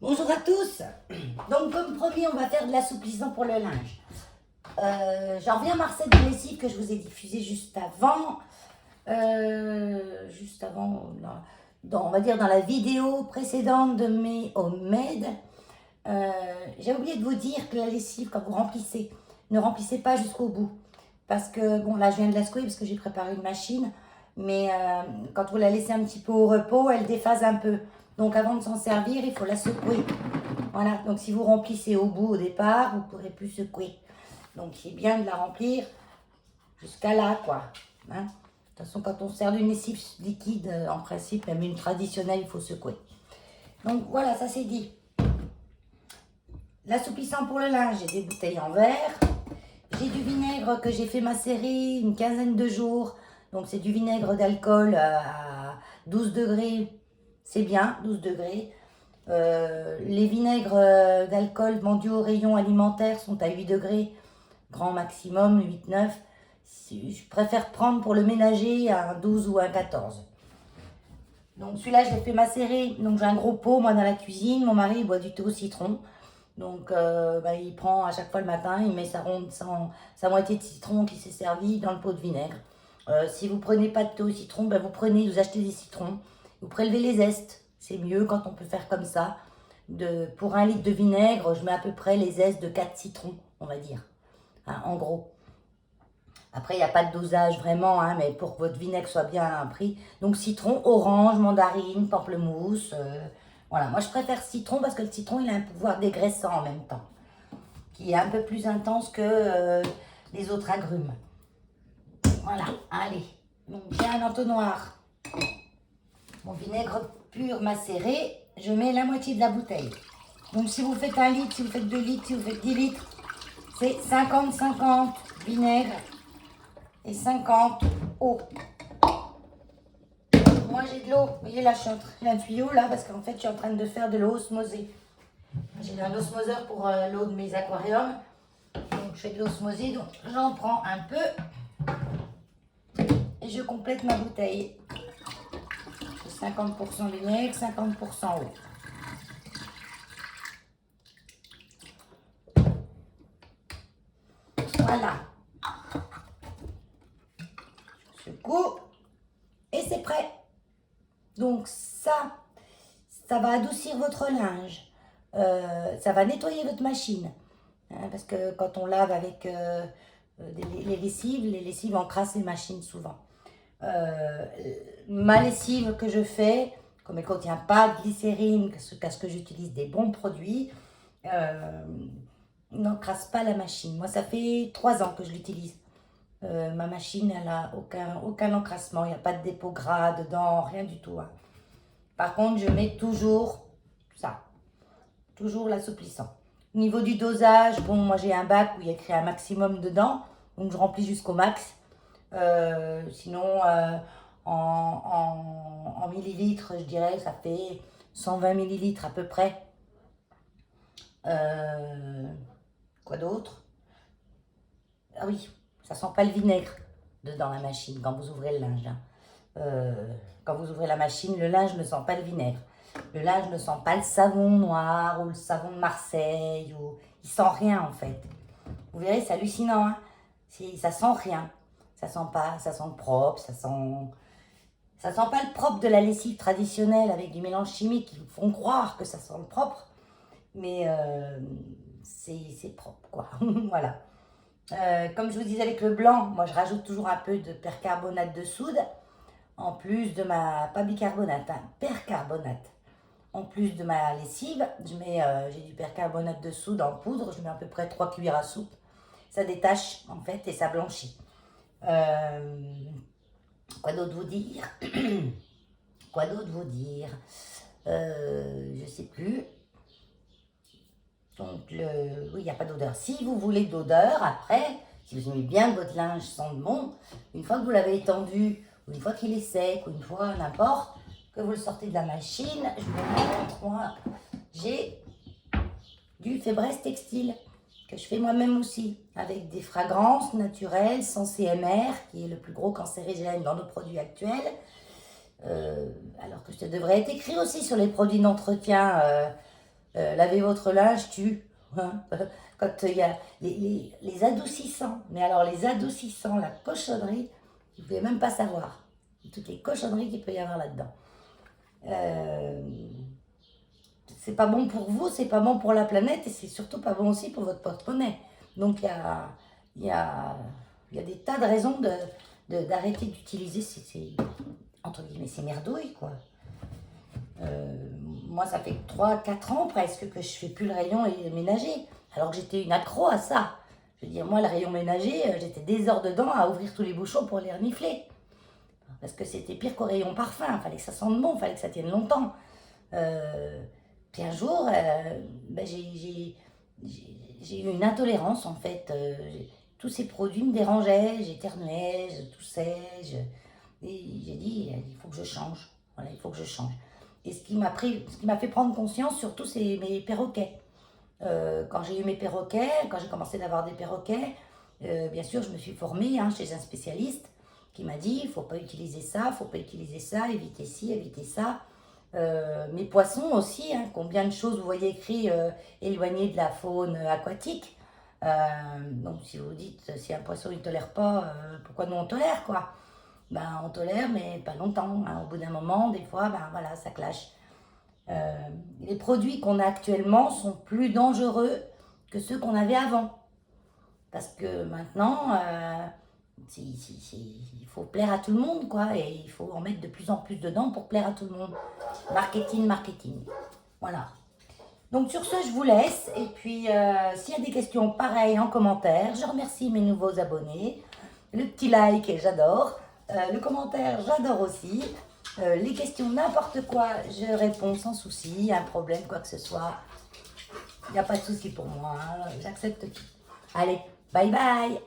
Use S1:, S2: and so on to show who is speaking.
S1: Bonjour à tous. Donc comme promis, on va faire de l'assouplissant pour le linge. J'en reviens à ma recette de lessive que je vous ai diffusée juste avant. On va dire dans la vidéo précédente de mes homemade. J'ai oublié de vous dire que la lessive, quand vous remplissez, ne remplissez pas jusqu'au bout. Parce que, bon là je viens de la secouer parce que j'ai préparé une machine. Mais quand vous la laissez un petit peu au repos, elle déphase un peu. Donc avant de s'en servir, il faut la secouer. Voilà, donc si vous remplissez au bout au départ, vous ne pourrez plus secouer. Donc c'est bien de la remplir jusqu'à là, quoi. Hein. De toute façon, quand on sert d'une lessive liquide, en principe, même une traditionnelle, il faut secouer. Donc voilà, ça c'est dit. L'assouplissant pour le linge, j'ai des bouteilles en verre. J'ai du vinaigre que j'ai fait macérer une quinzaine de jours. Donc c'est du vinaigre d'alcool à 12 degrés. C'est bien, 12 degrés. Les vinaigres d'alcool vendus au rayon alimentaire sont à 8 degrés, grand maximum, 8-9. Je préfère prendre pour le ménager un 12 ou un 14. Donc celui-là, je l'ai fait macérer. Donc j'ai un gros pot, moi, dans la cuisine. Mon mari, il boit du thé au citron. Donc il prend à chaque fois le matin, il met sa moitié de citron qui s'est servi dans le pot de vinaigre. Si vous prenez pas de thé au citron, vous achetez des citrons. Vous prélevez les zestes. C'est mieux quand on peut faire comme ça. Pour 1 litre de vinaigre, je mets à peu près les zestes de 4 citrons, on va dire. Hein, en gros. Après, il n'y a pas de dosage vraiment, hein, mais pour que votre vinaigre soit bien pris. Donc citron, orange, mandarine, pamplemousse. Voilà, moi je préfère citron parce que le citron, il a un pouvoir dégraissant en même temps. Qui est un peu plus intense que les autres agrumes. Voilà, allez. Donc j'ai un entonnoir. Mon vinaigre pur macéré, je mets la moitié de la bouteille. Donc si vous faites 1 litre, si vous faites 2 litres, si vous faites 10 litres, c'est 50-50 vinaigre et 50 eau. Moi j'ai de l'eau, vous voyez là j'ai un tuyau là parce qu'en fait je suis en train de faire de l'eau osmosée. J'ai un osmoseur pour l'eau de mes aquariums. Donc je fais de l'osmosée, donc j'en prends un peu et je complète ma bouteille. 50% vinaigre, 50% eau. Voilà. Je secoue et c'est prêt. Donc ça va adoucir votre linge. Ça va nettoyer votre machine. Hein, parce que quand on lave avec les lessives encrassent les machines souvent. Ma lessive que je fais, comme elle ne contient pas de glycérine, parce que j'utilise des bons produits, n'encrasse pas la machine. Moi, ça fait 3 ans que je l'utilise. Ma machine, elle n'a aucun encrassement. Il n'y a pas de dépôt gras dedans, rien du tout. Hein. Par contre, je mets toujours ça. Toujours l'assouplissant. Au niveau du dosage, bon, moi j'ai un bac où il y a écrit un maximum dedans. Donc je remplis jusqu'au max. Sinon, en millilitres, je dirais, ça fait 120 millilitres à peu près. Quoi d'autre? Ah oui, ça sent pas le vinaigre dedans la machine quand vous ouvrez le linge. Hein. Quand vous ouvrez la machine, le linge ne sent pas le vinaigre. Le linge ne sent pas le savon noir ou le savon de Marseille. Il sent rien en fait. Vous verrez, c'est hallucinant. Hein. Ça sent rien. Ça sent le propre, ça sent pas le propre de la lessive traditionnelle avec du mélange chimique qui vous font croire que ça sent le propre. Mais c'est propre quoi. Voilà. Comme je vous disais avec le blanc, moi je rajoute toujours un peu de percarbonate de soude. En plus de pas bicarbonate, hein, percarbonate. En plus de ma lessive, j'ai du percarbonate de soude en poudre, je mets à peu près 3 cuillères à soupe. Ça détache en fait et ça blanchit. Quoi d'autre vous dire? Quoi d'autre vous dire? Je sais plus. Donc, oui, il n'y a pas d'odeur. Si vous voulez d'odeur, après, si vous aimez bien que votre linge sente bon, une fois que vous l'avez étendu, ou une fois qu'il est sec, ou une fois n'importe, que vous le sortez de la machine, je vous montre, moi, j'ai du Fébreze textile, que je fais moi-même aussi, avec des fragrances naturelles, sans CMR, qui est le plus gros cancérigène dans nos produits actuels. Alors que ça devrait être écrit aussi sur les produits d'entretien Laver votre linge tue. Hein. Quand il y a les adoucissants, mais alors les adoucissants, la cochonnerie, vous ne pouvez même pas savoir. Toutes les cochonneries qu'il peut y avoir là-dedans. C'est pas bon pour vous, c'est pas bon pour la planète et c'est surtout pas bon aussi pour votre porte-monnaie. Donc il y a des tas de raisons d'arrêter d'utiliser entre guillemets, ces merdouilles, quoi. Moi, ça fait 3-4 ans presque que je fais plus le rayon ménager, alors que j'étais une accro à ça. Je veux dire, moi, le rayon ménager, j'étais des heures dedans à ouvrir tous les bouchons pour les renifler. Parce que c'était pire qu'au rayon parfum, il fallait que ça sente bon, il fallait que ça tienne longtemps. Puis un jour, ben j'ai eu une intolérance en fait. Tous ces produits me dérangeaient, j'éternuais, je toussais. Et j'ai dit, il faut que je change. Voilà, il faut que je change. Et ce qui m'a fait prendre conscience surtout, c'est mes perroquets. Quand j'ai eu mes perroquets, quand j'ai commencé d'avoir des perroquets, bien sûr, je me suis formée chez un spécialiste qui m'a dit, il ne faut pas utiliser ça, il ne faut pas utiliser ça, évitez ci, évitez ça. Mes poissons aussi, combien de choses vous voyez écrit éloignées de la faune aquatique. Donc si vous dites, si un poisson ne tolère pas, pourquoi nous on tolère quoi? Ben on tolère mais pas longtemps, au bout d'un moment, des fois, ben voilà, ça clash. Les produits qu'on a actuellement sont plus dangereux que ceux qu'on avait avant. Parce que maintenant, il faut plaire à tout le monde, quoi, et il faut en mettre de plus en plus dedans pour plaire à tout le monde. Marketing, marketing. Voilà. Donc sur ce, je vous laisse. Et puis, s'il y a des questions pareilles en commentaire, je remercie mes nouveaux abonnés. Le petit like, j'adore. Le commentaire, j'adore aussi. Les questions, n'importe quoi, je réponds sans souci. Un problème, quoi que ce soit. Il n'y a pas de souci pour moi. J'accepte tout. Allez, bye bye.